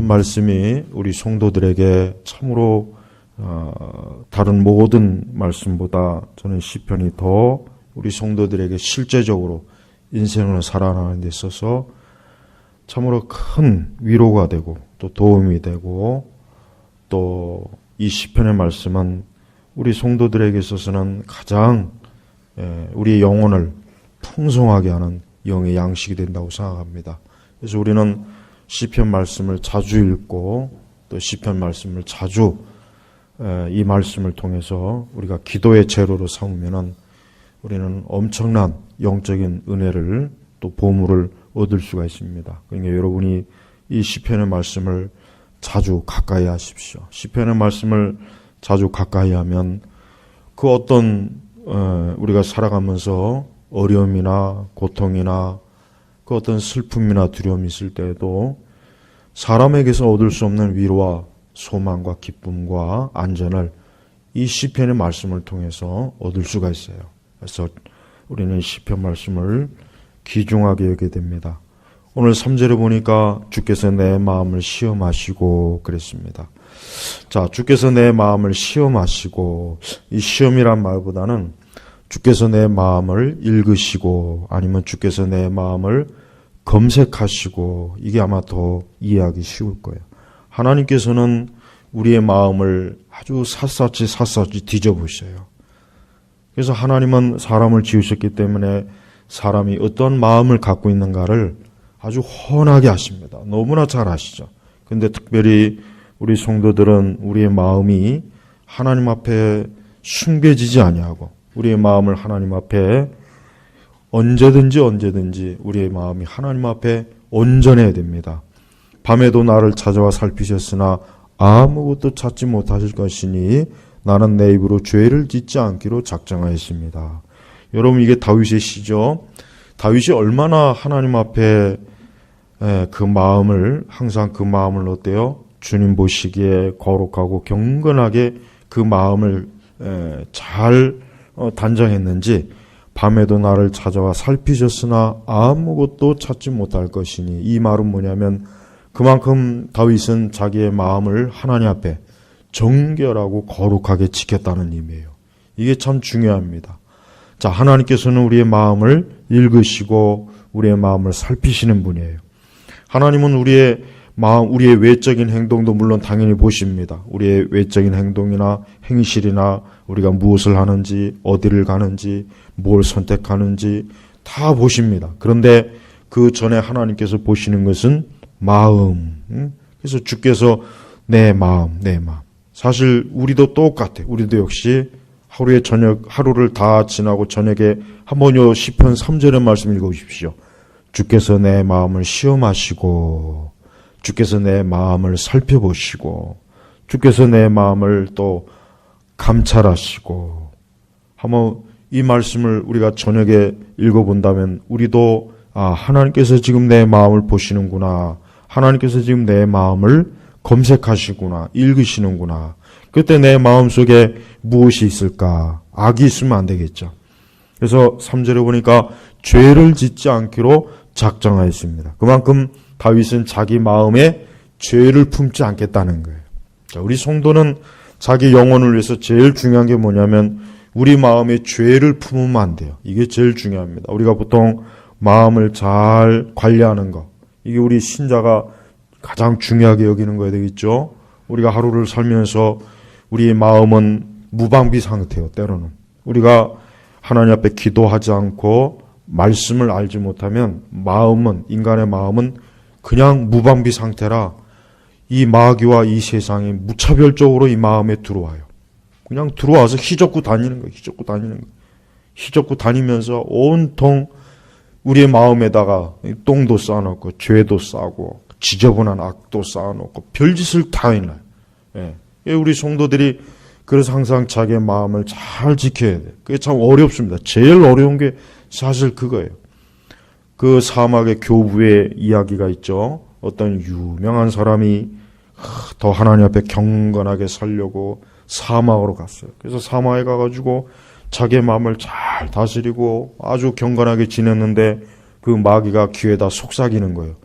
시편 말씀이 우리 성도들에게 참으로 다른 모든 말씀보다 저는 시편이 더 우리 성도들에게 실제적으로 인생을 살아가는 데 있어서 참으로 큰 위로가 되고 또 도움이 되고 또 이 시편의 말씀은 우리 성도들에게 있어서는 가장 우리의 영혼을 풍성하게 하는 영의 양식이 된다고 생각합니다. 그래서 우리는 시편 말씀을 자주 읽고 또 시편 말씀을 자주 이 말씀을 통해서 우리가 기도의 재료로 삼으면은 우리는 엄청난 영적인 은혜를 또 보물을 얻을 수가 있습니다. 그러니까 여러분이 이 시편의 말씀을 자주 가까이 하십시오. 시편의 말씀을 자주 가까이 하면 그 어떤 우리가 살아가면서 어려움이나 고통이나 그 어떤 슬픔이나 두려움이 있을 때에도 사람에게서 얻을 수 없는 위로와 소망과 기쁨과 안전을 이 시편의 말씀을 통해서 얻을 수가 있어요. 그래서 우리는 시편 말씀을 귀중하게 여기게 됩니다. 오늘 3절에 보니까 주께서 내 마음을 시험하시고 그랬습니다. 자, 주께서 내 마음을 시험하시고, 이 시험이란 말보다는 주께서 내 마음을 읽으시고 아니면 주께서 내 마음을 검색하시고, 이게 아마 더 이해하기 쉬울 거예요. 하나님께서는 우리의 마음을 아주 샅샅이 뒤져보셔요. 그래서 하나님은 사람을 지으셨기 때문에 사람이 어떤 마음을 갖고 있는가를 아주 훤하게 아십니다. 너무나 잘 아시죠. 근데 특별히 우리 성도들은 우리의 마음이 하나님 앞에 숨겨지지 아니하고 우리의 마음을 하나님 앞에 언제든지 우리의 마음이 하나님 앞에 온전해야 됩니다. 밤에도 나를 찾아와 살피셨으나 아무것도 찾지 못하실 것이니 나는 내 입으로 죄를 짓지 않기로 작정하였습니다. 여러분, 이게 다윗의 시죠. 다윗이 얼마나 하나님 앞에 그 마음을, 항상 그 마음을 어때요? 주님 보시기에 거룩하고 경건하게 그 마음을 잘 단정했는지, 밤에도 나를 찾아와 살피셨으나 아무것도 찾지 못할 것이니, 이 말은 뭐냐면 그만큼 다윗은 자기의 마음을 하나님 앞에 정결하고 거룩하게 지켰다는 의미예요. 이게 참 중요합니다. 자, 하나님께서는 우리의 마음을 읽으시고 우리의 마음을 살피시는 분이에요. 하나님은 우리의 마음, 우리의 외적인 행동도 물론 당연히 보십니다. 우리의 외적인 행동이나 행실이나 우리가 무엇을 하는지, 어디를 가는지, 뭘 선택하는지 다 보십니다. 그런데 그 전에 하나님께서 보시는 것은 마음. 그래서 주께서 내 마음. 사실 우리도 똑같아요. 우리도 역시 하루를 다 지나고 저녁에 한번 요 시편 3절의 말씀 읽어보십시오. 주께서 내 마음을 시험하시고 주께서 내 마음을 살펴보시고 주께서 내 마음을 또 감찰하시고, 한번 이 말씀을 우리가 저녁에 읽어본다면 우리도 하나님께서 지금 내 마음을 보시는구나, 하나님께서 지금 내 마음을 검색하시구나, 읽으시는구나. 그때 내 마음속에 무엇이 있을까? 악이 있으면 안 되겠죠. 그래서 3절에 보니까 죄를 짓지 않기로 작정하였습니다. 그만큼 다윗은 자기 마음에 죄를 품지 않겠다는 거예요. 자, 우리 성도는 자기 영혼을 위해서 제일 중요한 게 뭐냐면 우리 마음에 죄를 품으면 안 돼요. 이게 제일 중요합니다. 우리가 보통 마음을 잘 관리하는 거, 이게 우리 신자가 가장 중요하게 여기는 거야 되겠죠. 우리가 하루를 살면서 우리의 마음은 무방비 상태예요. 때로는 우리가 하나님 앞에 기도하지 않고 말씀을 알지 못하면 인간의 마음은 그냥 무방비 상태라 이 마귀와 이 세상이 무차별적으로 이 마음에 들어와요. 그냥 들어와서 휘젓고 다니는 거예요. 휘젓고 다니면서 온통 우리의 마음에다가 똥도 쌓아놓고 죄도 싸고 지저분한 악도 쌓아놓고 별짓을 다 해놔요. 우리 성도들이 그래서 항상 자기의 마음을 잘 지켜야 돼요. 그게 참 어렵습니다. 제일 어려운 게 사실 그거예요. 그 사막의 교부의 이야기가 있죠. 어떤 유명한 사람이 더 하나님 앞에 경건하게 살려고 사막으로 갔어요. 그래서 사막에 가가지고 자기의 마음을 잘 다스리고 아주 경건하게 지냈는데 그 마귀가 귀에다 속삭이는 거예요.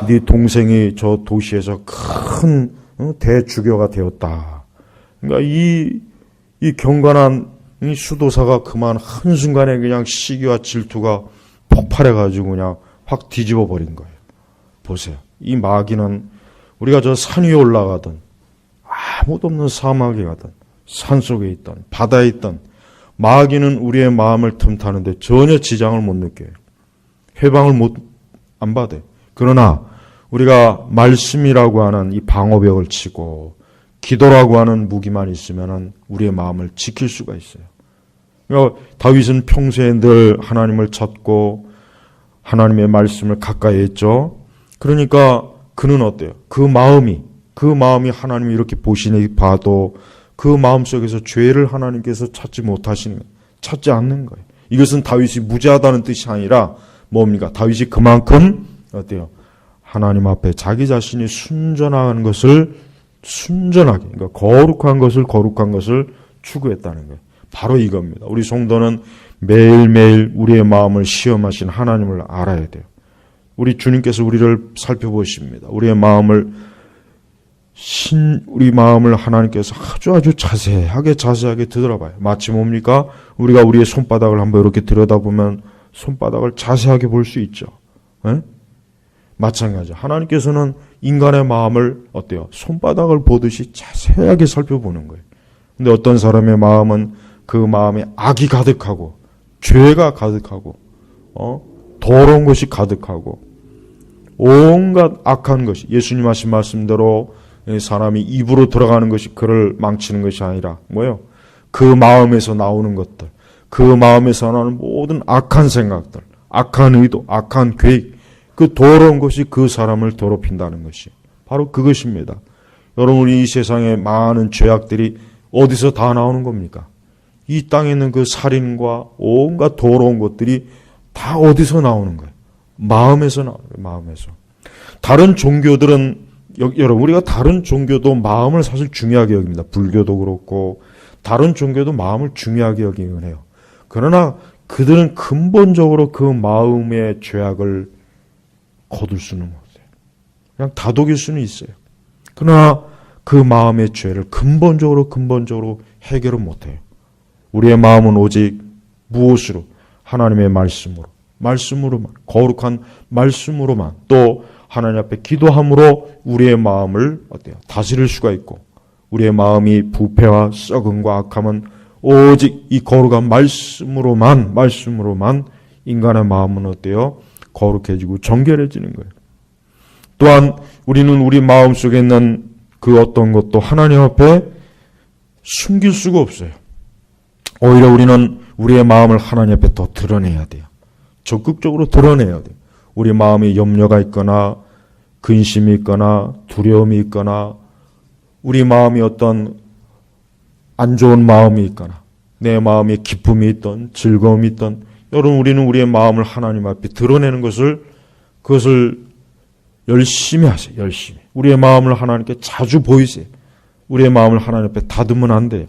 네 동생이 저 도시에서 큰 대주교가 되었다. 그러니까 이 경건한 이 수도사가 그만 한순간에 그냥 시기와 질투가 폭발해가지고 그냥 확 뒤집어 버린 거예요. 보세요. 이 마귀는 우리가 저 산 위에 올라가든 아무도 없는 사막에 가든 산속에 있든 바다에 있든 마귀는 우리의 마음을 틈타는데 전혀 지장을 못 느껴요. 해방을 안 받아요. 그러나 우리가 말씀이라고 하는 이 방어벽을 치고 기도라고 하는 무기만 있으면 우리의 마음을 지킬 수가 있어요. 그러니까 다윗은 평소에 늘 하나님을 찾고 하나님의 말씀을 가까이 했죠. 그러니까 그는 어때요? 그 마음이 하나님이 이렇게 보시니 봐도 그 마음 속에서 죄를 하나님께서 찾지 못하시는 거예요. 찾지 않는 거예요. 이것은 다윗이 무죄하다는 뜻이 아니라 뭡니까? 다윗이 그만큼 어때요? 하나님 앞에 자기 자신이 순전한 것을 순전하게, 그러니까 거룩한 것을 추구했다는 거예요. 바로 이겁니다. 우리 성도는 매일매일 우리의 마음을 시험하신 하나님을 알아야 돼요. 우리 주님께서 우리를 살펴보십니다. 우리 마음을 하나님께서 아주 자세하게 들여다봐요. 마치 뭡니까? 우리가 우리의 손바닥을 한번 이렇게 들여다보면 손바닥을 자세하게 볼 수 있죠. 네? 마찬가지. 하나님께서는 인간의 마음을 어때요? 손바닥을 보듯이 자세하게 살펴보는 거예요. 근데 어떤 사람의 마음은 그 마음에 악이 가득하고 죄가 가득하고 더러운 것이 가득하고 온갖 악한 것이 예수님 하신 말씀대로 사람이 입으로 들어가는 것이 그를 망치는 것이 아니라 뭐예요? 그 마음에서 나오는 것들, 그 마음에서 나오는 모든 악한 생각들, 악한 의도, 악한 계획, 그 더러운 것이 그 사람을 더럽힌다는 것이 바로 그것입니다. 여러분, 이 세상에 많은 죄악들이 어디서 다 나오는 겁니까? 이 땅에 있는 그 살인과 온갖 더러운 것들이 다 어디서 나오는 거예요? 마음에서 나오는 거예요. 마음에서. 다른 종교들은 여러분, 우리가 다른 종교도 마음을 사실 중요하게 여깁니다. 불교도 그렇고 다른 종교도 마음을 중요하게 여기긴 해요. 그러나 그들은 근본적으로 그 마음의 죄악을 거둘 수는 없어요. 그냥 다독일 수는 있어요. 그러나 그 마음의 죄를 근본적으로 해결은 못해요. 우리의 마음은 오직 무엇으로? 하나님의 말씀으로만, 거룩한 말씀으로만, 또 하나님 앞에 기도함으로 우리의 마음을 어때요? 다스릴 수가 있고, 우리의 마음이 부패와 썩음과 악함은 오직 이 거룩한 말씀으로만 인간의 마음은 어때요? 거룩해지고 정결해지는 거예요. 또한 우리는 우리 마음 속에 있는 그 어떤 것도 하나님 앞에 숨길 수가 없어요. 오히려 우리는 우리의 마음을 하나님 앞에 더 드러내야 돼요. 적극적으로 드러내야 돼요. 우리 마음에 염려가 있거나 근심이 있거나 두려움이 있거나 우리 마음이 어떤 안 좋은 마음이 있거나 내 마음에 기쁨이 있던 즐거움이 있던 여러분, 우리는 우리의 마음을 하나님 앞에 드러내는 그것을 열심히 하세요. 열심히. 우리의 마음을 하나님께 자주 보이세요. 우리의 마음을 하나님 앞에 닫으면 안 돼요.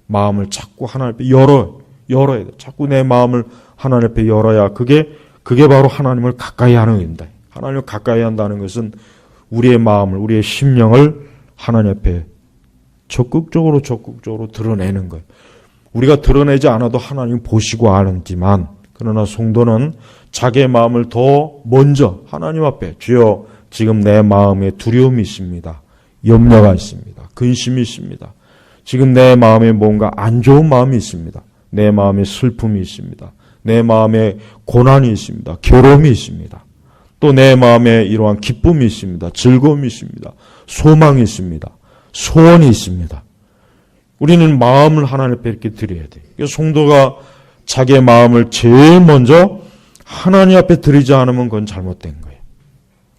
마음을 자꾸 하나님 앞에 열어야 돼요. 자꾸 내 마음을 하나님 앞에 열어야 그게 바로 하나님을 가까이 하는 겁니다. 하나님을 가까이 한다는 것은 우리의 마음을, 우리의 심령을 하나님 앞에 적극적으로 드러내는 거예요. 우리가 드러내지 않아도 하나님 보시고 아는지만, 그러나 성도는 자기의 마음을 더 먼저 하나님 앞에, 주여 지금 내 마음에 두려움이 있습니다. 염려가 있습니다. 근심이 있습니다. 지금 내 마음에 뭔가 안 좋은 마음이 있습니다. 내 마음에 슬픔이 있습니다. 내 마음에 고난이 있습니다. 괴로움이 있습니다. 또 내 마음에 이러한 기쁨이 있습니다. 즐거움이 있습니다. 소망이 있습니다. 소원이 있습니다. 우리는 마음을 하나님 앞에 이렇게 드려야 돼요. 그래서 성도가 자기의 마음을 제일 먼저 하나님 앞에 드리지 않으면 그건 잘못된 거예요.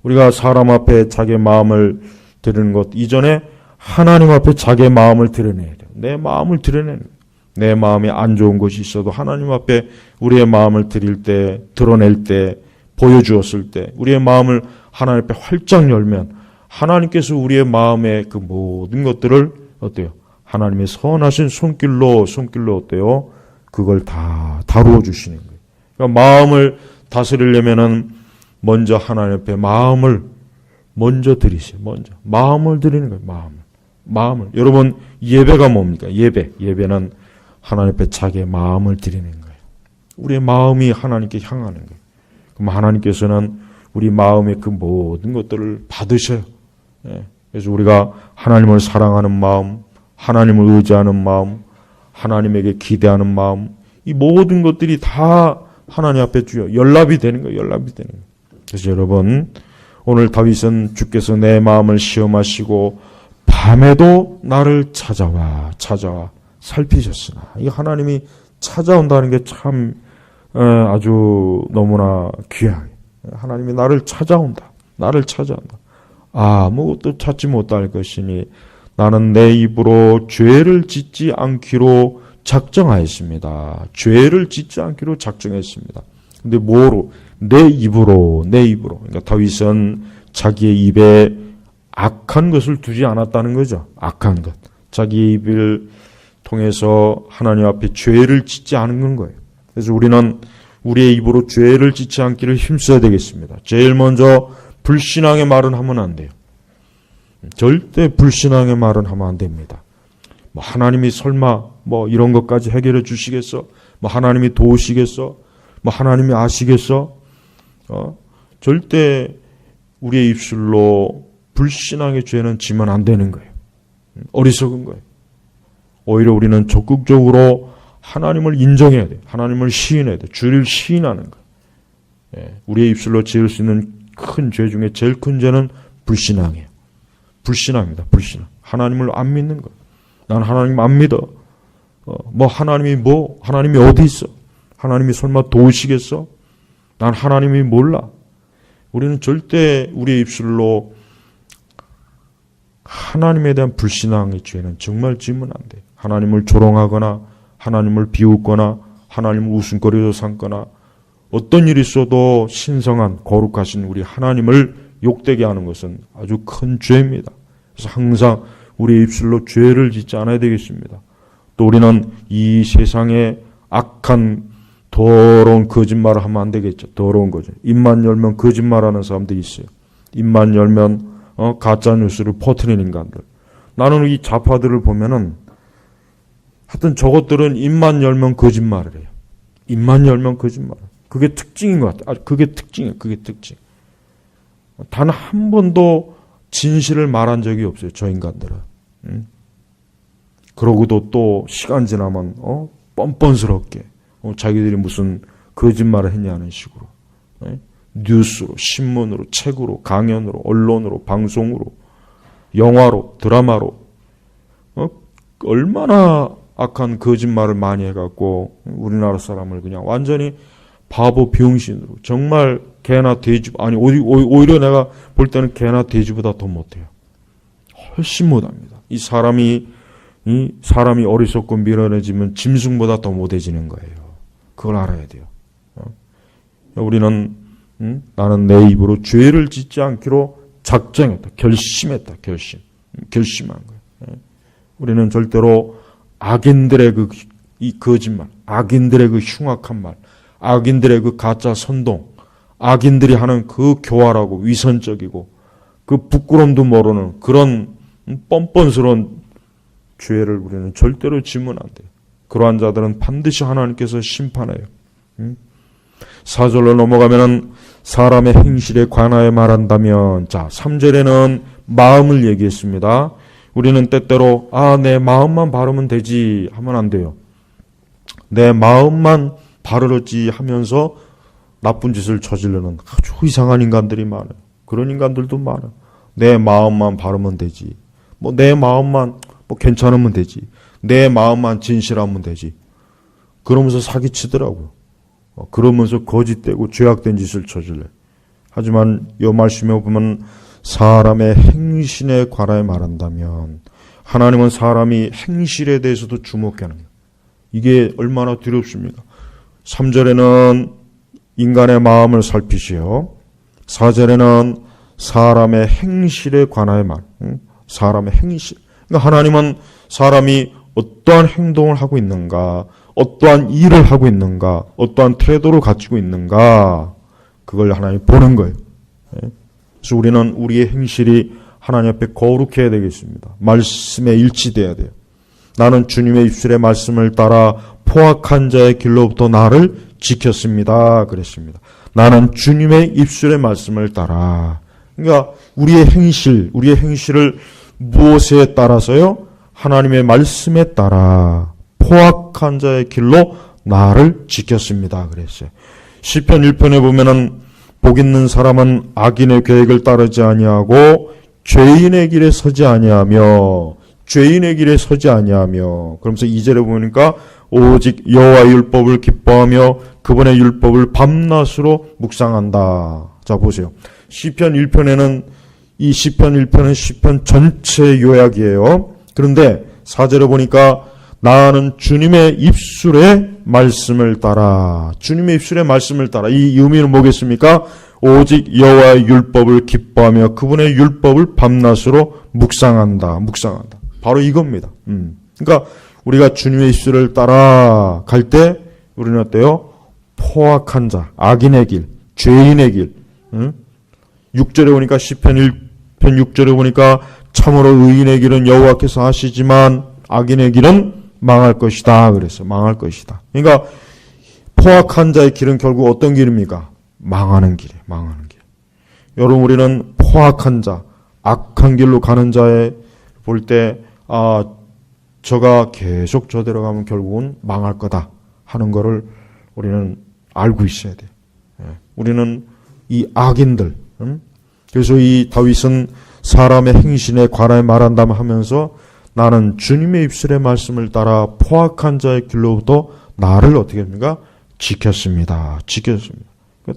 우리가 사람 앞에 자기의 마음을 드리는 것 이전에 하나님 앞에 자기의 마음을 드러내야 돼요. 내 마음을 드러내는 거예요. 내 마음에 안 좋은 것이 있어도 하나님 앞에 우리의 마음을 드릴 때, 드러낼 때, 보여주었을 때 우리의 마음을 하나님 앞에 활짝 열면 하나님께서 우리의 마음의 그 모든 것들을 어때요? 하나님의 선하신 손길로 어때요? 그걸 다 다루어 주시는 거예요. 그러니까 마음을 다스리려면은 먼저 하나님 앞에 마음을 먼저 드리세요. 먼저. 마음을 드리는 거예요. 마음을. 여러분, 예배가 뭡니까? 예배는 하나님 앞에 자기의 마음을 드리는 거예요. 우리의 마음이 하나님께 향하는 거예요. 그럼 하나님께서는 우리 마음의 그 모든 것들을 받으셔요. 그래서 우리가 하나님을 사랑하는 마음, 하나님을 의지하는 마음, 하나님에게 기대하는 마음, 이 모든 것들이 다 하나님 앞에 연락이 되는 거예요. 그래서 여러분, 오늘 다윗은 주께서 내 마음을 시험하시고 밤에도 나를 찾아와 살피셨으나, 이 하나님이 찾아온다는 게 참 아주 너무나 귀하게, 하나님이 나를 찾아온다. 아무것도 찾지 못할 것이니 나는 내 입으로 죄를 짓지 않기로 작정하였습니다. 근데 뭐로? 내 입으로. 그러니까 다윗은 자기의 입에 악한 것을 두지 않았다는 거죠. 악한 것. 자기의 입을 통해서 하나님 앞에 죄를 짓지 않은 거예요. 그래서 우리는 우리의 입으로 죄를 짓지 않기를 힘써야 되겠습니다. 제일 먼저 불신앙의 말은 하면 안 돼요. 절대 불신앙의 말은 하면 안 됩니다. 하나님이 설마 이런 것까지 해결해 주시겠어? 하나님이 도우시겠어? 하나님이 아시겠어? 절대 우리의 입술로 불신앙의 죄는 지면 안 되는 거예요. 어리석은 거예요. 오히려 우리는 적극적으로 하나님을 인정해야 돼요. 하나님을 시인해야 돼요. 주를 시인하는 거예요. 우리의 입술로 지을 수 있는 큰 죄 중에 제일 큰 죄는 불신앙이에요. 불신앙입니다. 하나님을 안 믿는 거예요. 난 하나님 안 믿어. 하나님이 어디 있어? 하나님이 설마 도우시겠어? 난 하나님이 몰라. 우리는 절대 우리의 입술로 하나님에 대한 불신앙의 죄는 정말 지으면 안 돼요. 하나님을 조롱하거나 하나님을 비웃거나 하나님을 웃음거리로 삼거나 어떤 일이 있어도 신성한 거룩하신 우리 하나님을 욕되게 하는 것은 아주 큰 죄입니다. 그래서 항상 우리의 입술로 죄를 짓지 않아야 되겠습니다. 또 우리는 이 세상에 악한 더러운 거짓말을 하면 안 되겠죠. 더러운 거죠. 입만 열면 거짓말하는 사람들이 있어요. 입만 열면 가짜 뉴스를 퍼뜨리는 인간들. 나는 이 좌파들을 보면은 하여튼 저것들은 입만 열면 거짓말을 해요. 입만 열면 거짓말. 그게 특징인 것 같아요. 그게 특징이에요. 단 한 번도 진실을 말한 적이 없어요. 저 인간들은. 그러고도 또 시간 지나면 뻔뻔스럽게 자기들이 무슨 거짓말을 했냐는 식으로 뉴스로, 신문으로, 책으로, 강연으로, 언론으로, 방송으로, 영화로, 드라마로 얼마나 악한 거짓말을 많이 해갖고 우리나라 사람을 그냥 완전히 바보 병신으로, 정말 개나 돼지, 오히려 내가 볼 때는 개나 돼지보다 더 못해요. 훨씬 못합니다. 이 사람이 어리석고 미련해지면 짐승보다 더 못해지는 거예요. 그걸 알아야 돼요. 우리는 나는 내 입으로 죄를 짓지 않기로 작정했다. 결심한 거예요. 우리는 절대로 악인들의 이 거짓말, 악인들의 그 흉악한 말, 악인들의 그 가짜 선동, 악인들이 하는 그 교활하고 위선적이고 그 부끄럼도 모르는 그런 뻔뻔스러운 죄를 우리는 절대로 지으면 안 돼요. 그러한 자들은 반드시 하나님께서 심판해요. 4절로 넘어가면은 사람의 행실에 관하여 말한다면, 3절에는 마음을 얘기했습니다. 우리는 때때로 내 마음만 바르면 되지 하면 안 돼요. 내 마음만 바르지 하면서 나쁜 짓을 저지르는 아주 이상한 인간들이 많아요. 그런 인간들도 많아요. 내 마음만 바르면 되지. 내 마음만 괜찮으면 되지. 내 마음만 진실하면 되지. 그러면서 사기치더라고요. 그러면서 거짓되고 죄악된 짓을 저질러요. 하지만 이 말씀에 보면 사람의 행실에 관하여 말한다면 하나님은 사람이 행실에 대해서도 주목하는 거예요. 이게 얼마나 두렵습니까? 3절에는 인간의 마음을 살피시오. 4절에는 사람의 행실에 관하여 사람의 행실. 그러니까 하나님은 사람이 어떠한 행동을 하고 있는가, 어떠한 일을 하고 있는가, 어떠한 태도를 가지고 있는가, 그걸 하나님이 보는 거예요. 그래서 우리는 우리의 행실이 하나님 앞에 거룩해야 되겠습니다. 말씀에 일치돼야 돼요. 나는 주님의 입술의 말씀을 따라 포악한 자의 길로부터 나를 지켰습니다. 그랬습니다. 나는 주님의 입술의 말씀을 따라. 그러니까 우리의 행실을 무엇에 따라서요? 하나님의 말씀에 따라 포악한 자의 길로 나를 지켰습니다. 그랬어요. 시편 1편에 보면은 복 있는 사람은 악인의 계획을 따르지 아니하고 죄인의 길에 서지 아니하며 그러면서 2절에 보니까 오직 여호와의 율법을 기뻐하며 그분의 율법을 밤낮으로 묵상한다. 자 보세요. 시편 1편에는 이 시편 1편은 시편 전체 요약이에요. 그런데 4절에 보니까 나는 주님의 입술의 말씀을 따라 이 의미는 뭐겠습니까? 오직 여호와의 율법을 기뻐하며 그분의 율법을 밤낮으로 묵상한다. 바로 이겁니다. 그러니까 우리가 주님의 입술을 따라 갈 때 우리는 어때요? 포악한 자, 악인의 길, 죄인의 길. 6절에 보니까 시편 1편 6절에 보니까 참으로 의인의 길은 여호와께서 하시지만 악인의 길은 망할 것이다. 그랬어요. 망할 것이다. 그러니까 포악한 자의 길은 결국 어떤 길입니까? 망하는 길이에요. 여러분 우리는 포악한 자, 악한 길로 가는 자에 볼 때 저가 계속 저대로 가면 결국은 망할 거다 하는 거를 우리는 알고 있어야 돼요. 우리는 이 악인들, 그래서 이 다윗은 사람의 행신에 관하여 말한다면 하면서 나는 주님의 입술의 말씀을 따라 포악한 자의 길로부터 나를 어떻게 합니까? 지켰습니다.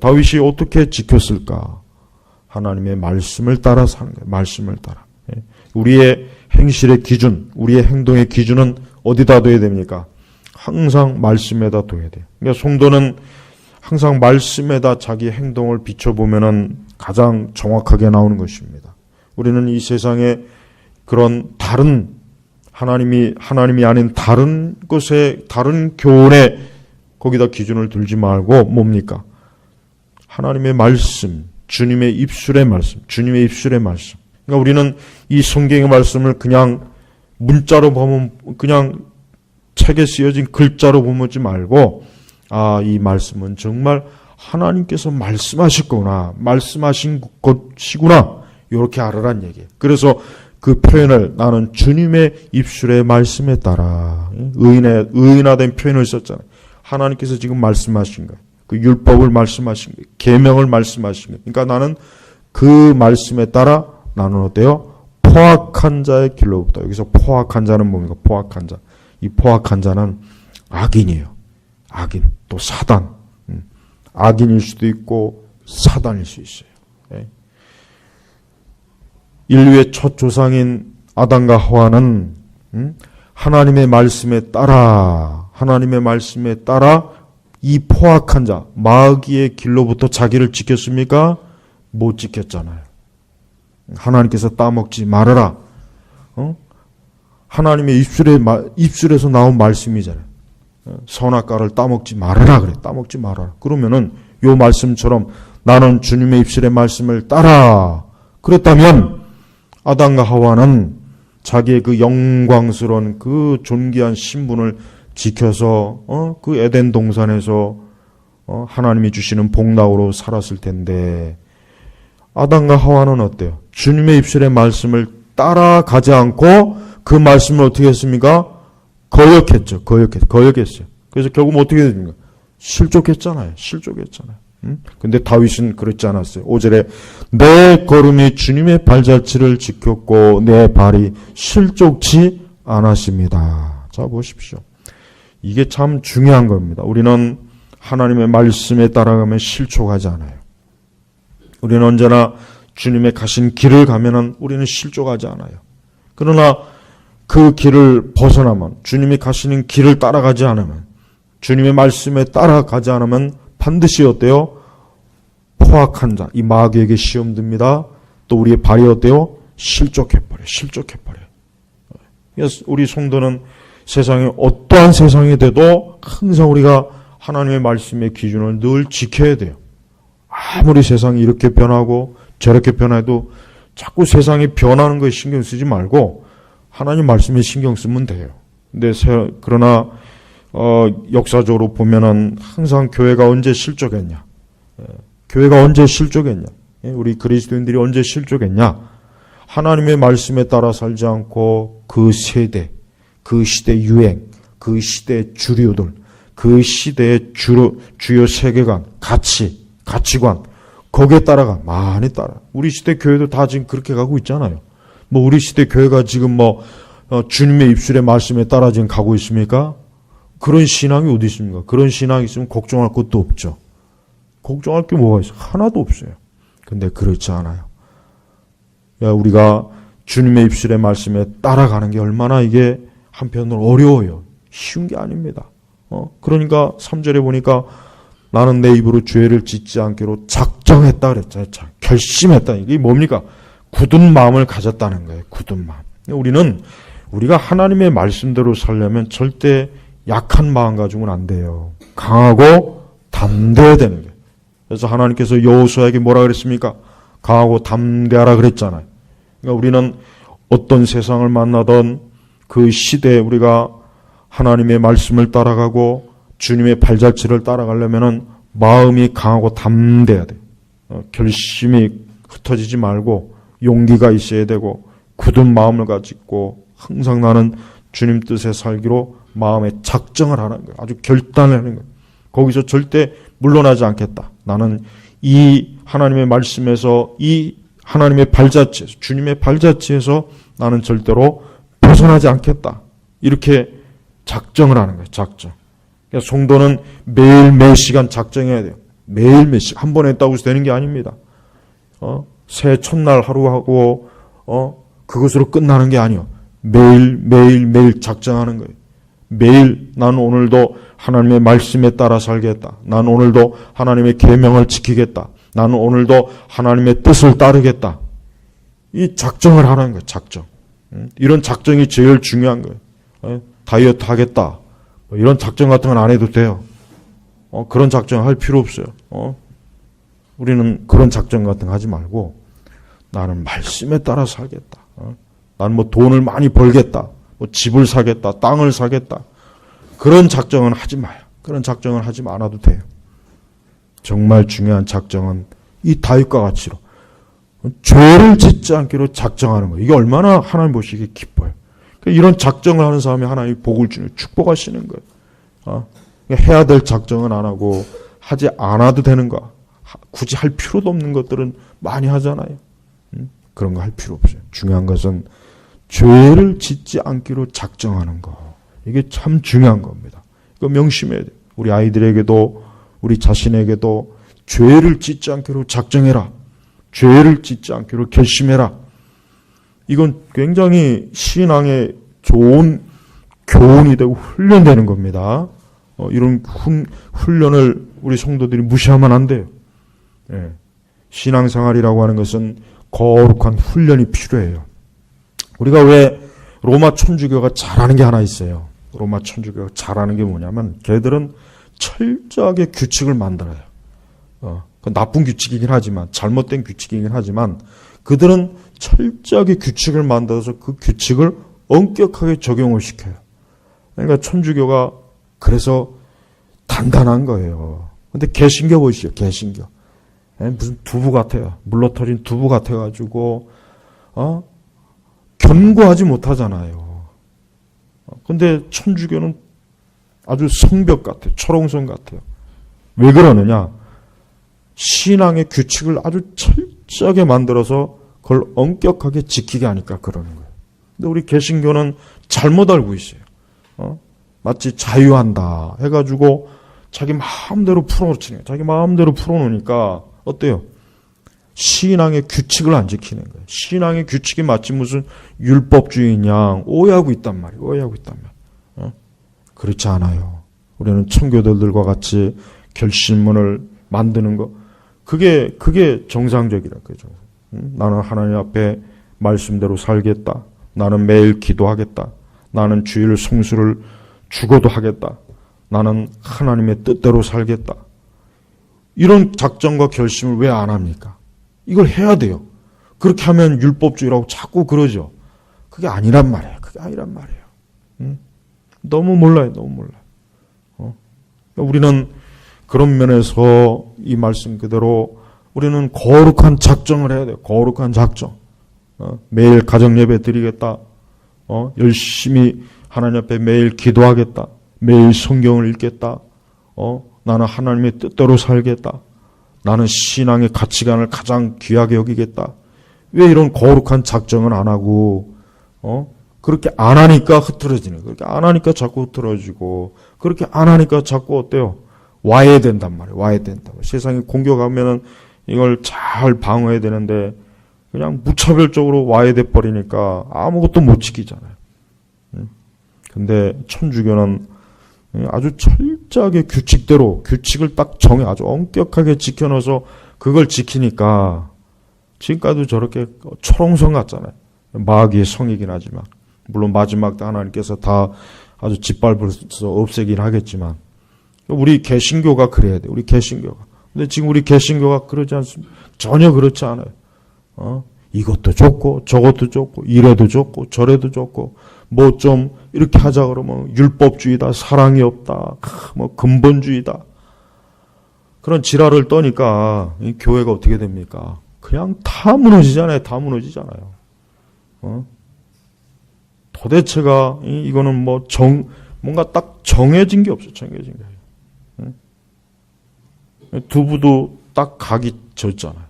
다윗이 어떻게 지켰을까? 하나님의 말씀을 따라 사는 거예요. 말씀을 따라. 우리의 행실의 기준, 우리의 행동의 기준은 어디다 둬야 됩니까? 항상 말씀에다 둬야 돼요. 그러니까 성도는 항상 말씀에다 자기 행동을 비춰보면은 가장 정확하게 나오는 것입니다. 우리는 이 세상에 그런 다른 하나님이 아닌 다른 것에, 다른 교훈에 거기다 기준을 들지 말고 뭡니까? 하나님의 말씀, 주님의 입술의 말씀. 그러니까 우리는 이 성경의 말씀을 그냥 문자로 보면, 그냥 책에 쓰여진 글자로 보지 말고, 이 말씀은 정말 하나님께서 말씀하신 것이구나. 이렇게 알으란 얘기예요. 그래서 그 표현을 나는 주님의 입술의 말씀에 따라 의인화된 표현을 썼잖아요. 하나님께서 지금 말씀하신 거예요. 그 율법을 말씀하신 거예요. 계명을 말씀하신 거예요. 그러니까 나는 그 말씀에 따라 나는 어때요? 포악한 자의 길로부터. 여기서 포악한 자는 뭡니까? 포악한 자. 이 포악한 자는 악인이에요. 악인. 또 사단. 악인일 수도 있고 사단일 수 있어요. 인류의 첫 조상인 아담과 하와는 하나님의 말씀에 따라 이 포악한 자, 마귀의 길로부터 자기를 지켰습니까? 못 지켰잖아요. 하나님께서 따먹지 말아라. 하나님의 입술에서 나온 말씀이잖아요. 선악과를 따먹지 말아라 그래. 따먹지 말아라. 그러면은 요 말씀처럼 나는 주님의 입술의 말씀을 따라 그랬다면 아담과 하와는 자기의 그 영광스러운 그 존귀한 신분을 지켜서 그 에덴 동산에서 하나님이 주시는 복락으로 살았을 텐데 아담과 하와는 어때요? 주님의 입술의 말씀을 따라가지 않고 그 말씀을 어떻게 했습니까? 거역했죠. 거역했어요. 그래서 결국 어떻게 됩니까? 실족했잖아요. 근데 다윗은 그렇지 않았어요. 5절에 내 걸음이 주님의 발자취를 지켰고 내 발이 실족치 않았습니다. 자 보십시오. 이게 참 중요한 겁니다. 우리는 하나님의 말씀에 따라가면 실족하지 않아요. 우리는 언제나 주님의 가신 길을 가면은 우리는 실족하지 않아요. 그러나 그 길을 벗어나면, 주님이 가시는 길을 따라가지 않으면, 주님의 말씀에 따라가지 않으면 반드시 어때요? 포악한 자, 이 마귀에게 시험 듭니다. 또 우리의 발이 어때요? 실족해버려요. 그래서 우리 성도는 세상에 어떠한 세상이 돼도 항상 우리가 하나님의 말씀의 기준을 늘 지켜야 돼요. 아무리 세상이 이렇게 변하고 저렇게 변해도 자꾸 세상이 변하는 거에 신경 쓰지 말고 하나님 말씀에 신경 쓰면 돼요. 근데 그러나 역사적으로 보면은 항상 교회가 언제 실족했냐? 교회가 언제 실족했냐? 우리 그리스도인들이 언제 실족했냐? 하나님의 말씀에 따라 살지 않고 그 세대, 그 시대 유행, 그 시대 주류들, 그 시대의 주요 세계관, 가치관, 거기에 따라가 많이 따라. 우리 시대 교회도 다 지금 그렇게 가고 있잖아요. 뭐 우리 시대 교회가 지금 주님의 입술의 말씀에 따라 지금 가고 있습니까? 그런 신앙이 어디 있습니까? 그런 신앙이 있으면 걱정할 것도 없죠. 걱정할 게 뭐가 있어요? 하나도 없어요. 근데 그렇지 않아요. 우리가 주님의 입술의 말씀에 따라가는 게 얼마나 이게 한편으로 어려워요. 쉬운 게 아닙니다. 그러니까 3절에 보니까 나는 내 입으로 죄를 짓지 않기로 작정했다 그랬잖아요. 결심했다. 이게 뭡니까? 굳은 마음을 가졌다는 거예요. 굳은 마음. 우리가 하나님의 말씀대로 살려면 절대 약한 마음 가지고는 안 돼요. 강하고 담대해야 되는 거예요. 그래서 하나님께서 여호수아에게 뭐라 그랬습니까? 강하고 담대하라 그랬잖아요. 그러니까 우리는 어떤 세상을 만나던 그 시대에 우리가 하나님의 말씀을 따라가고 주님의 발자취를 따라가려면은 마음이 강하고 담대해야 돼요. 결심이 흩어지지 말고 용기가 있어야 되고 굳은 마음을 가지고 항상 나는 주님 뜻에 살기로 마음에 작정을 하는 거예요. 아주 결단을 하는 거예요. 거기서 절대 물러나지 않겠다. 나는 이 하나님의 말씀에서 이 하나님의 발자취에서 주님의 발자취에서 나는 절대로 벗어나지 않겠다. 이렇게 작정을 하는 거예요. 작정. 그러니까 성도는 매일 시간 작정해야 돼요. 매일 시간. 한 번에 했다고 해서 되는 게 아닙니다. 새해 첫날 하루하고 그것으로 끝나는 게 아니요. 매일 작정하는 거예요. 매일 나는 오늘도 하나님의 말씀에 따라 살겠다. 나는 오늘도 하나님의 계명을 지키겠다. 나는 오늘도 하나님의 뜻을 따르겠다. 이 작정을 하는 거예요. 작정. 이런 작정이 제일 중요한 거예요. 다이어트 하겠다. 이런 작정 같은 건 안 해도 돼요. 그런 작정 할 필요 없어요. 우리는 그런 작정 같은 거 하지 말고 나는 말씀에 따라 살겠다. 나는 돈을 많이 벌겠다. 집을 사겠다. 땅을 사겠다. 그런 작정은 하지 마요. 그런 작정은 하지 않아도 돼요. 정말 중요한 작정은 이 다윗과 같이로 죄를 짓지 않기로 작정하는 거예요. 이게 얼마나 하나님 보시기에 기뻐요. 이런 작정을 하는 사람이 하나님이 복을 주는 축복하시는 거예요. 해야 될 작정은 안 하고 하지 않아도 되는 거, 굳이 할 필요도 없는 것들은 많이 하잖아요. 그런 거 할 필요 없어요. 중요한 것은 죄를 짓지 않기로 작정하는 거. 이게 참 중요한 겁니다. 이거 명심해야 돼요. 우리 아이들에게도 우리 자신에게도 죄를 짓지 않기로 작정해라. 죄를 짓지 않기로 결심해라. 이건 굉장히 신앙에 좋은 교훈이 되고 훈련되는 겁니다. 이런 훈련을 우리 성도들이 무시하면 안 돼요. 신앙생활이라고 하는 것은 거룩한 훈련이 필요해요. 우리가 왜 로마 천주교가 잘하는 게 하나 있어요. 로마 천주교가 잘하는 게 뭐냐면 걔들은 철저하게 규칙을 만들어요. 나쁜 규칙이긴 하지만 잘못된 규칙이긴 하지만 그들은 철저하게 규칙을 만들어서 그 규칙을 엄격하게 적용을 시켜요. 그러니까 천주교가 그래서 단단한 거예요. 근데 개신교 보시죠. 개신교. 무슨 두부 같아요. 물러터진 두부 같아가지고 견고하지 못하잖아요. 근데 천주교는 아주 성벽 같아요. 철옹성 같아요. 왜 그러느냐? 신앙의 규칙을 아주 철저하게 만들어서 그걸 엄격하게 지키게 하니까 그러는 거예요. 근데 우리 개신교는 잘못 알고 있어요. 마치 자유한다 해가지고 자기 마음대로 풀어놓치는 거예요. 자기 마음대로 풀어놓으니까 어때요? 신앙의 규칙을 안 지키는 거예요. 신앙의 규칙이 마치 무슨 율법주의냐 오해하고 있단 말이에요. 오해하고 있단 말이에요. 그렇지 않아요. 우리는 청교도들과 같이 결심문을 만드는 거 그게 정상적이라 그죠. 나는 하나님 앞에 말씀대로 살겠다. 나는 매일 기도하겠다. 나는 주일 성수를 죽어도 하겠다. 나는 하나님의 뜻대로 살겠다. 이런 작정과 결심을 왜 안 합니까? 이걸 해야 돼요. 그렇게 하면 율법주의라고 자꾸 그러죠. 그게 아니란 말이에요. 그게 아니란 말이에요. 너무 몰라요. 너무 몰라요. 우리는 그런 면에서 이 말씀 그대로 우리는 거룩한 작정을 해야 돼요. 거룩한 작정. 매일 가정예배 드리겠다. 열심히 하나님 앞에 매일 기도하겠다. 매일 성경을 읽겠다. 나는 하나님의 뜻대로 살겠다. 나는 신앙의 가치관을 가장 귀하게 여기겠다. 왜 이런 거룩한 작정을 안 하고 그렇게 안 하니까 흐트러지는 거예요. 그렇게 안 하니까 자꾸 흐트러지고 그렇게 안 하니까 자꾸 어때요? 와야 된단 말이에요. 와야 된다. 세상에 공격하면은 이걸 잘 방어해야 되는데 그냥 무차별적으로 와야 돼 버리니까 아무것도 못 지키잖아요. 근데 천주교는 아주 철저하게 규칙대로 규칙을 딱 정해 아주 엄격하게 지켜놔서 그걸 지키니까 지금까지도 저렇게 초롱성 같잖아요. 마귀의 성이긴 하지만 물론 마지막 때 하나님께서 다 아주 짓밟아서 없애긴 하겠지만 우리 개신교가 그래야 돼. 우리 개신교가. 근데 지금 우리 개신교가 그러지 않습니다. 전혀 그렇지 않아요. 이것도 좋고 저것도 좋고 이래도 좋고 저래도 좋고 뭐 좀 이렇게 하자 그러면 율법주의다, 사랑이 없다, 뭐 근본주의다. 그런 지랄을 떠니까 이 교회가 어떻게 됩니까? 그냥 다 무너지잖아요. 다 무너지잖아요. 도대체가 이거는 뭔가 딱 정해진 게 없어요. 정해진 게. 두부도 딱 각이 졌잖아요.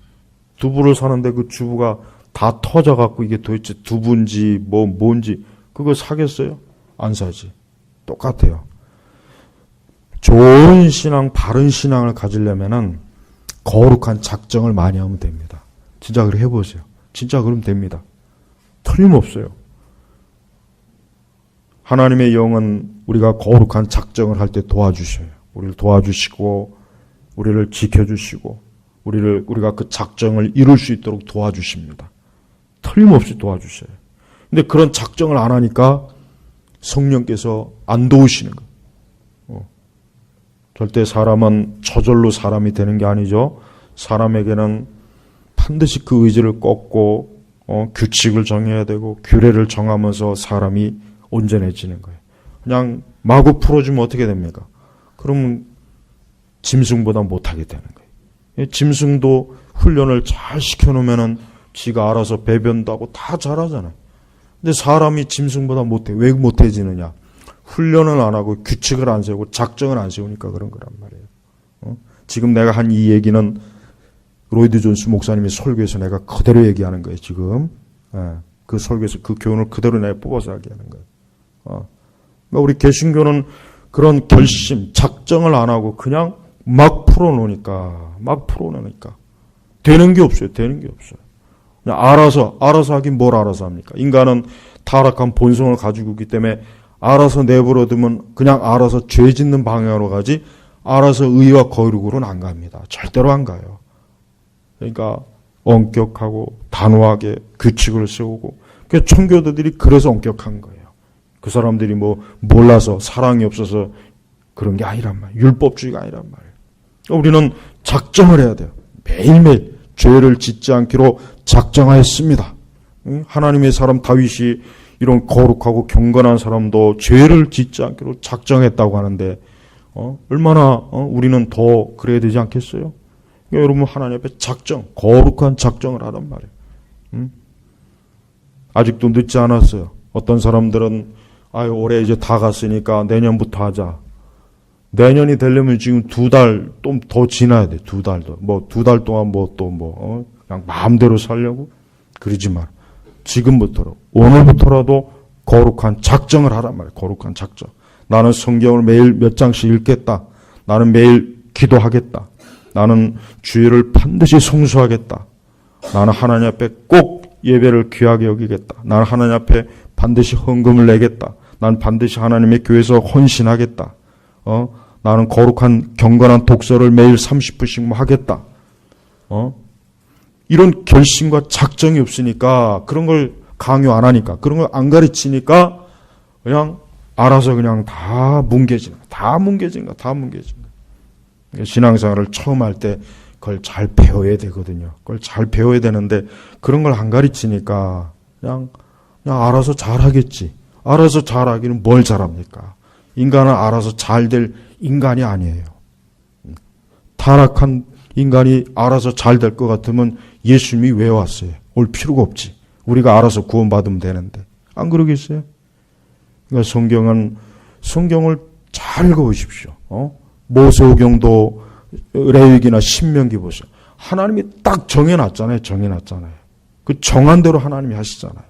두부를 사는데 그 주부가 다 터져갖고 이게 도대체 두부인지 뭔지 그거 사겠어요? 안 사지. 똑같아요. 좋은 신앙, 바른 신앙을 가지려면은 거룩한 작정을 많이 하면 됩니다. 진짜 그렇게 해보세요. 진짜 그러면 됩니다. 틀림없어요. 하나님의 영은 우리가 거룩한 작정을 할 때 도와주셔요. 우리를 도와주시고 우리를 지켜주시고 우리가 그 작정을 이룰 수 있도록 도와주십니다. 틀림없이 도와주셔요. 근데 그런 작정을 안 하니까 성령께서 안 도우시는 거예요. 절대 사람은 저절로 사람이 되는 게 아니죠. 사람에게는 반드시 그 의지를 꺾고 규칙을 정해야 되고 규례를 정하면서 사람이 온전해지는 거예요. 그냥 마구 풀어주면 어떻게 됩니까? 그러면 짐승보다 못하게 되는 거예요. 짐승도 훈련을 잘 시켜놓으면은 지가 알아서 배변도 하고 다 잘하잖아요. 근데 사람이 짐승보다 못해. 왜 못해지느냐? 훈련을 안 하고 규칙을 안 세우고 작정을 안 세우니까 그런 거란 말이에요. 지금 내가 한 이 얘기는 로이드 존스 목사님의 설교에서 내가 그대로 얘기하는 거예요. 지금 그 설교에서 그 교훈을 그대로 내가 뽑아서 얘기하는 거예요. 그러니까 우리 개신교는 그런 결심, 작정을 안 하고 그냥 막 풀어놓으니까 되는 게 없어요. 되는 게 없어요. 그냥 알아서 하긴 뭘 알아서 합니까? 인간은 타락한 본성을 가지고 있기 때문에 알아서 내버려두면 그냥 알아서 죄 짓는 방향으로 가지 알아서 의와 거룩으로는 안 갑니다. 절대로 안 가요. 그러니까 엄격하고 단호하게 규칙을 세우고 청교도들이 그래서 엄격한 거예요. 그 사람들이 몰라서 사랑이 없어서 그런 게 아니란 말이에요. 율법주의가 아니란 말이에요. 우리는 작정을 해야 돼요. 매일매일 죄를 짓지 않기로 작정하였습니다. 하나님의 사람 다윗이 이런 거룩하고 경건한 사람도 죄를 짓지 않기로 작정했다고 하는데 얼마나 우리는 더 그래야 되지 않겠어요? 그러니까 여러분 하나님 앞에 거룩한 작정을 하란 말이에요. 아직도 늦지 않았어요. 어떤 사람들은 올해 이제 다 갔으니까 내년부터 하자. 내년이 되려면 지금 2달 좀 더 지나야 돼. 2달 더. 2달 동안 그냥 마음대로 살려고 그러지 마. 지금부터로 오늘부터라도 거룩한 작정을 하란 말이에요. 거룩한 작정. 나는 성경을 매일 몇 장씩 읽겠다. 나는 매일 기도하겠다. 나는 주일을 반드시 성수하겠다. 나는 하나님 앞에 꼭 예배를 귀하게 여기겠다. 나는 하나님 앞에 반드시 헌금을 내겠다. 나는 반드시 하나님의 교회에서 헌신하겠다. 나는 거룩한 경건한 독서를 매일 30분씩 하겠다. 이런 결심과 작정이 없으니까 그런 걸 강요 안 하니까 그런 걸 안 가르치니까 그냥 알아서 그냥 다 뭉개지는 거야. 다 뭉개지는 거야. 신앙생활을 처음 할 때 그걸 잘 배워야 되거든요. 그걸 잘 배워야 되는데 그런 걸 안 가르치니까 그냥 알아서 잘하겠지. 알아서 잘하기는 뭘 잘합니까? 인간은 알아서 잘 될 인간이 아니에요. 타락한 인간이 알아서 잘 될 것 같으면 예수님이 왜 왔어요? 올 필요가 없지. 우리가 알아서 구원받으면 되는데. 안 그러겠어요? 그러니까 성경을 잘 읽어보십시오. 모세오경도 레위기나 신명기 보세요. 하나님이 딱 정해놨잖아요. 그 정한 대로 하나님이 하시잖아요.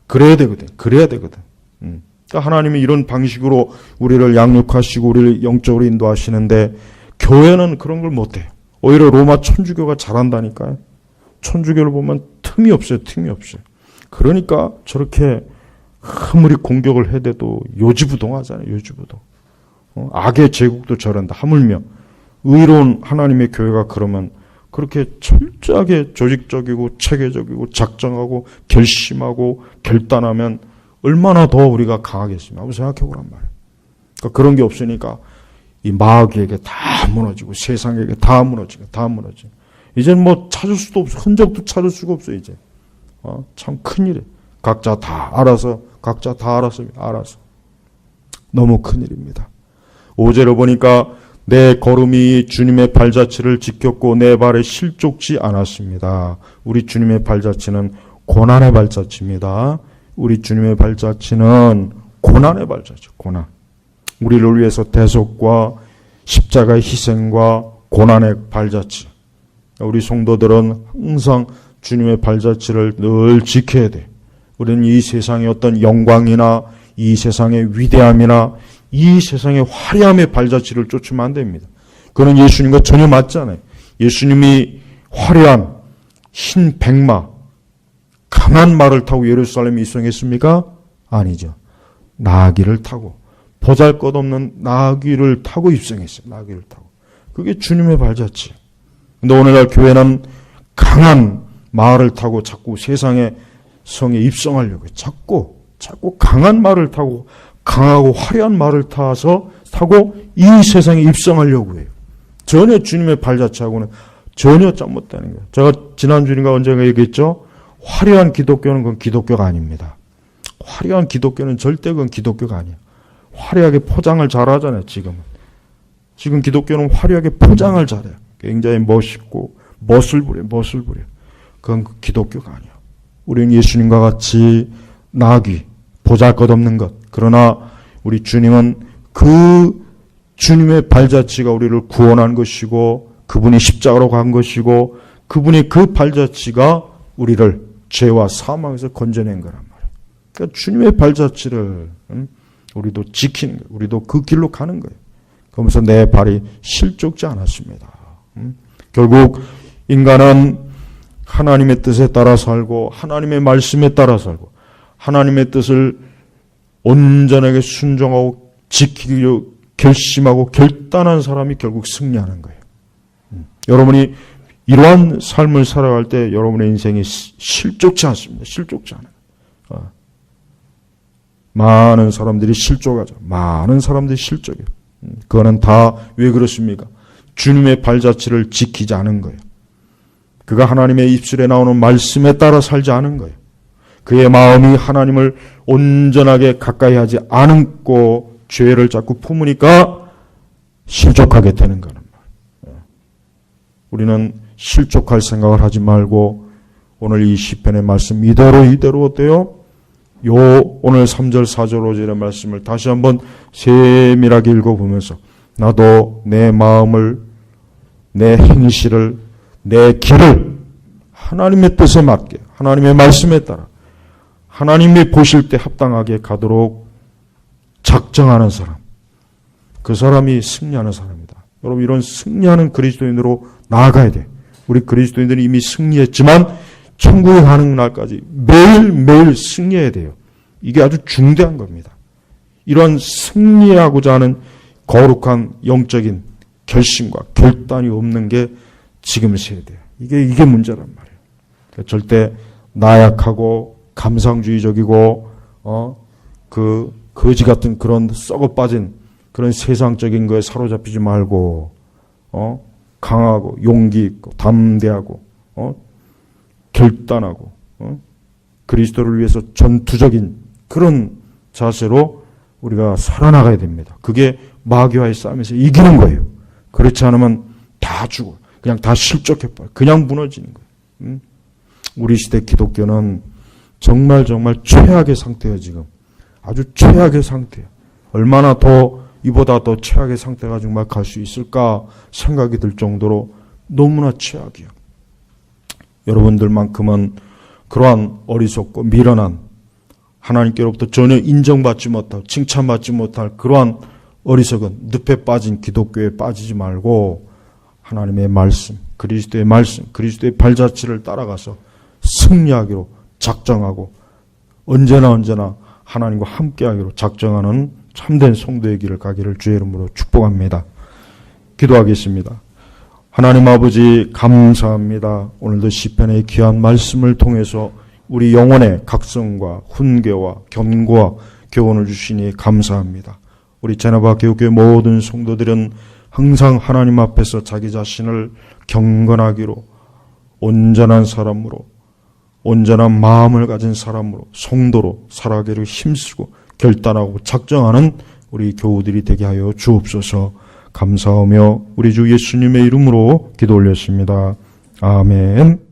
그래야 되거든. 그러니까 하나님이 이런 방식으로 우리를 양육하시고 우리를 영적으로 인도하시는데 교회는 그런 걸 못해요. 오히려 로마 천주교가 잘한다니까요. 천주교를 보면 틈이 없어요. 그러니까 저렇게 아무리 공격을 해대도 요지부동하잖아요. 악의 제국도 저런다. 하물며 의로운 하나님의 교회가 그러면 그렇게 철저하게 조직적이고 체계적이고 작정하고 결심하고 결단하면 얼마나 더 우리가 강하겠습니까? 한번 생각해 보란 말이에요. 그러니까 그런 게 없으니까 이 마귀에게 다 무너지고 세상에게 다 무너지고. 이제는 뭐 찾을 수도 없어. 흔적도 찾을 수가 없어 이제. 참 큰일이에요. 각자 다 알아서. 너무 큰일입니다. 5절을 보니까 내 걸음이 주님의 발자취를 지켰고 내 발에 실족지 않았습니다. 우리 주님의 발자취는 고난의 발자취입니다. 우리 주님의 발자취는 고난의 발자취. 고난. 우리를 위해서 대속과 십자가의 희생과 고난의 발자취. 우리 성도들은 항상 주님의 발자취를 늘 지켜야 돼. 우리는 이 세상의 어떤 영광이나 이 세상의 위대함이나 이 세상의 화려함의 발자취를 쫓으면 안 됩니다. 그건 예수님과 전혀 맞지 않아요. 예수님이 화려한 흰 백마, 강한 말을 타고 예루살렘에 입성했습니까? 아니죠. 나귀를 타고 보잘것없는 나귀를 타고 입성했어요. 나귀를 타고. 그게 주님의 발자취. 근데 오늘날 교회는 강한 말을 타고 자꾸 세상의 성에 입성하려고 해요. 자꾸 강한 말을 타고 강하고 화려한 말을 타고 이 세상에 입성하려고 해요. 전혀 주님의 발자취하고는 전혀 잘못되는 거예요. 제가 지난주인가 언젠가 얘기했죠. 화려한 기독교는 그건 기독교가 아닙니다. 화려한 기독교는 절대 그건 기독교가 아니에요. 화려하게 포장을 잘하잖아요. 지금 기독교는 화려하게 포장을 잘해요. 굉장히 멋있고 멋을 부려. 그건 기독교가 아니에요. 우리는 예수님과 같이 나귀, 보잘것없는 것. 그러나 우리 주님은 그 주님의 발자취가 우리를 구원한 것이고 그분이 십자가로 간 것이고 그분이 그 발자취가 우리를 죄와 사망에서 건져낸 거란 말이에요. 그러니까 주님의 발자취를 우리도 지키는 거예요. 우리도 그 길로 가는 거예요. 그러면서 내 발이 실족지 않았습니다. 결국 인간은 하나님의 뜻에 따라 살고 하나님의 말씀에 따라 살고 하나님의 뜻을 온전하게 순종하고 지키기로 결심하고 결단한 사람이 결국 승리하는 거예요. 여러분이 이러한 삶을 살아갈 때 여러분의 인생이 실족지 않습니다. 실족지 않아요. 많은 사람들이 실족하죠. 많은 사람들이 실족해요. 그거는 다 왜 그렇습니까? 주님의 발자취를 지키지 않은 거예요. 그가 하나님의 입술에 나오는 말씀에 따라 살지 않은 거예요. 그의 마음이 하나님을 온전하게 가까이 하지 않고 죄를 자꾸 품으니까 실족하게 되는 거란 말이에요. 우리는 실족할 생각을 하지 말고 오늘 이 시편의 말씀 이대로 어때요? 오늘 3절, 4절, 5절의 말씀을 다시 한번 세밀하게 읽어보면서 나도 내 마음을, 내 행실을, 내 길을 하나님의 뜻에 맞게, 하나님의 말씀에 따라 하나님이 보실 때 합당하게 가도록 작정하는 사람, 그 사람이 승리하는 사람이다. 여러분, 이런 승리하는 그리스도인으로 나아가야 돼. 우리 그리스도인들은 이미 승리했지만 천국에 가는 날까지 매일매일 승리해야 돼요. 이게 아주 중대한 겁니다. 이런 승리하고자 하는 거룩한 영적인 결심과 결단이 없는 게 지금 세대예요. 이게 문제란 말이에요. 그러니까 절대 나약하고 감상주의적이고 그 거지 같은 그런 썩어 빠진 그런 세상적인 거에 사로잡히지 말고 강하고 용기 있고 담대하고 결단하고 그리스도를 위해서 전투적인 그런 자세로 우리가 살아나가야 됩니다. 그게 마귀와의 싸움에서 이기는 거예요. 그렇지 않으면 다 죽어. 그냥 다 실족해버려. 그냥 무너지는 거예요. 우리 시대 기독교는 정말 최악의 상태예요. 지금 아주 최악의 상태예요. 얼마나 더 이보다 더 최악의 상태가 정말 갈 수 있을까 생각이 들 정도로 너무나 최악이에요. 여러분들만큼은 그러한 어리석고 미련한 하나님께로부터 전혀 인정받지 못할 칭찬받지 못할 그러한 어리석은 늪에 빠진 기독교에 빠지지 말고 하나님의 말씀, 그리스도의 발자취를 따라가서 승리하기로 작정하고 언제나 하나님과 함께하기로 작정하는 참된 성도의 길을 가기를 주의 이름으로 축복합니다. 기도하겠습니다. 하나님 아버지 감사합니다. 오늘도 시편의 귀한 말씀을 통해서 우리 영혼의 각성과 훈계와 견고와 교훈을 주시니 감사합니다. 우리 제나바 교육교회 모든 성도들은 항상 하나님 앞에서 자기 자신을 경건하기로 온전한 사람으로 온전한 마음을 가진 사람으로 성도로 살아가기를 힘쓰고 결단하고 작정하는 우리 교우들이 되게 하여 주옵소서. 감사하며 우리 주 예수님의 이름으로 기도 올렸습니다. 아멘.